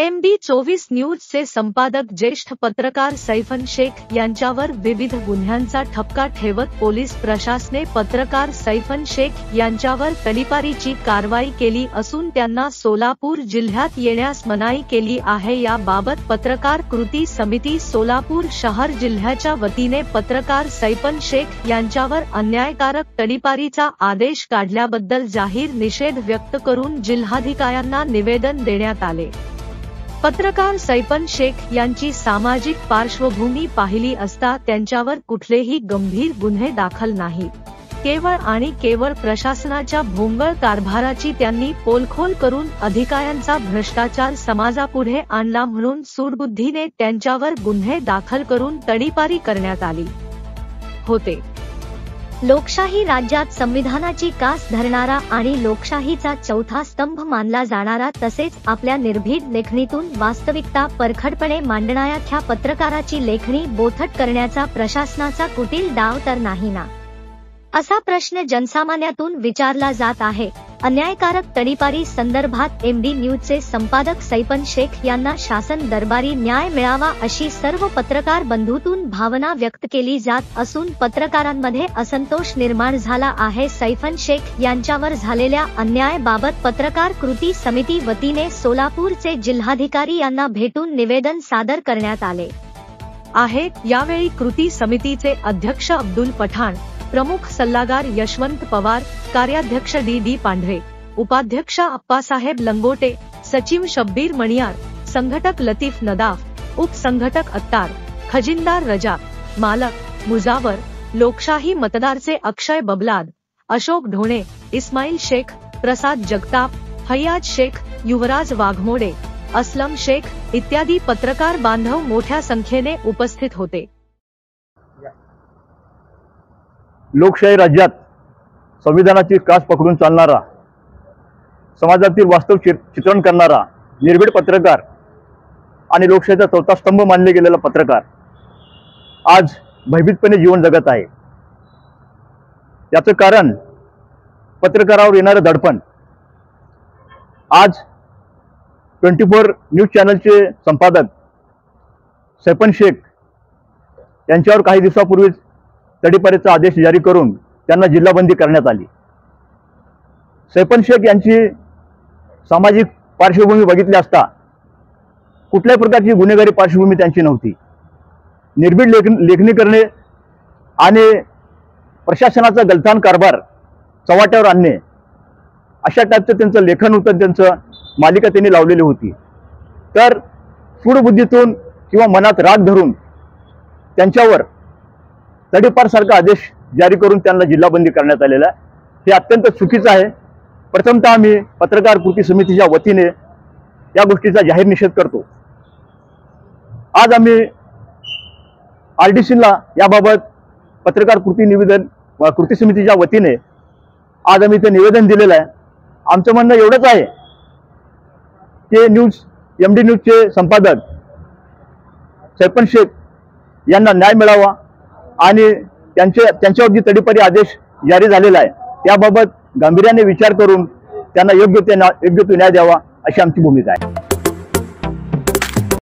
MD24 न्यूजचे संपादक ज्येष्ठ पत्रकार सैफन शेख यांच्यावर विविध गुन्ह्यांचा ठपका ठेवत पोलीस प्रशासनाने पत्रकार सैफन शेख यांच्यावर तडीपारीची कारवाई केली असून त्यांना सोलापूर जिल्ह्यात येण्यास मनाई केली आहे। याबाबत पत्रकार कृती समिती सोलापूर शहर जिल्ह्याच्या वतीने पत्रकार सैफन शेख यांच्यावर अन्यायकारक तडीपारीचा आदेश काढल्याबद्दल जाहीर निषेध व्यक्त करून जिल्हाधिकाऱ्यांना निवेदन देण्यात आले। पत्रकार सैफन शेख यांची सामाजिक पार्श्वभूमी पाहिली असता त्यांच्यावर कुठलेही गंभीर गुन्हे दाखल नाहीत। केवळ आणि केवळ प्रशासनाच्या भोंगळ कारभाराची त्यांनी पोलखोल करून अधिकाऱ्यांचा भ्रष्टाचार समाजापुढे आणला म्हणून सूडबुद्धीने त्यांच्यावर गुन्हे दाखल करून तडीपारी करण्यात आली होते। लोकशाही राज्यात संविधानाची कास धरणारा आणि लोकशाहीचा चौथा स्तंभ मानला जाणारा तसेच आपल्या निर्भीड लेखणीतून वास्तविकता परखडपणे मांडणाऱ्या पत्रकाराची लेखणी बोथट करण्याचा प्रशासनाचा कुटील डाव तर नाही ना, असा प्रश्न जनसामान्यातून विचारला जात आहे। अन्यायकारक तडीपारी संदर्भात MD न्यूजचे संपादक सैफन शेख यांना शासन दरबारी न्याय मिळावा अशी सर्व पत्रकार बंधूतून भावना व्यक्त केली जात असून पत्रकारांमध्ये असंतोष निर्माण झाला आहे। सैफन शेख यांच्यावर झालेल्या अन्यायाबाबत पत्रकार कृती समिती वतीने सोलापूरचे जिल्हाधिकारी यांना भेटून निवेदन सादर करण्यात आले आहे। यावेळी कृती समितीचे अध्यक्ष अब्दुल पठाण, प्रमुख सल्लागार यशवंत पवार, कार्याध्यक्ष D पांढरे, उपाध्यक्ष अप्पासाहेब लंगोटे, सचिव शब्बीर मणियार, संघटक लतीफ नदाफ, उपसंघटक अत्तार, खजिनदार रजाक, मालक मुजावर, लोकशाही मतदारचे अक्षय बबलाद, अशोक ढोणे, इस्माईल शेख, प्रसाद जगताप, फैयाज शेख, युवराज वाघमोडे, असलम शेख इत्यादी पत्रकार बांधव मोठ्या संख्येने उपस्थित होते। लोकशाही राज्यात संविधानाची कास पकडून चालणारा, समाजातील वास्तव चित्रण करणारा निर्भीड पत्रकार आणि लोकशाहीचा चौथा स्तंभ मानले गेलेला पत्रकार आज भयभीतपणे जीवन जगत आहे। याचं कारण पत्रकारावर येणारं दडपण। आज 24 न्यूज चॅनलचे संपादक सैफन शेख यांच्यावर काही दिवसापूर्वीच तडीपारीचा आदेश जारी करून त्यांना जिल्हाबंदी करण्यात आली। सैफन शेख यांची सामाजिक पार्श्वभूमी बघितली असता कुठल्याही प्रकारची गुन्हेगारी पार्श्वभूमी त्यांची नव्हती। निर्भीड लेखणी करणे आणि प्रशासनाचा गलथान कारभार चव्हाट्यावर आणणे अशा टाईपचं त्यांचं लेखन होतं, त्यांचं मालिका त्यांनी लावलेली होती। तर सूडबुद्धीतून किंवा मनात राग धरून त्यांच्यावर तडीपार सारखा आदेश जारी करून त्यांना जिल्हाबंदी करण्यात आलेला आहे। हे अत्यंत चुकीचं आहे। प्रथमतः आम्ही पत्रकार कृती समितीच्या वतीने या गोष्टीचा जाहीर निषेध करतो। आज आम्ही RDCला याबाबत पत्रकार कृती समितीच्या वतीने आज आम्ही ते निवेदन दिलेलं आहे। आमचं म्हणणं एवढंच आहे की MD न्यूजचे संपादक सैफन शेख यांना न्याय मिळावा आणि त्यांच्यावर जी तडीपारी आदेश जारी झालेला आहे त्याबाबत गांभीर्याने विचार करून त्यांना योग्य तो न्याय द्यावा अशी आमची भूमिका आहे।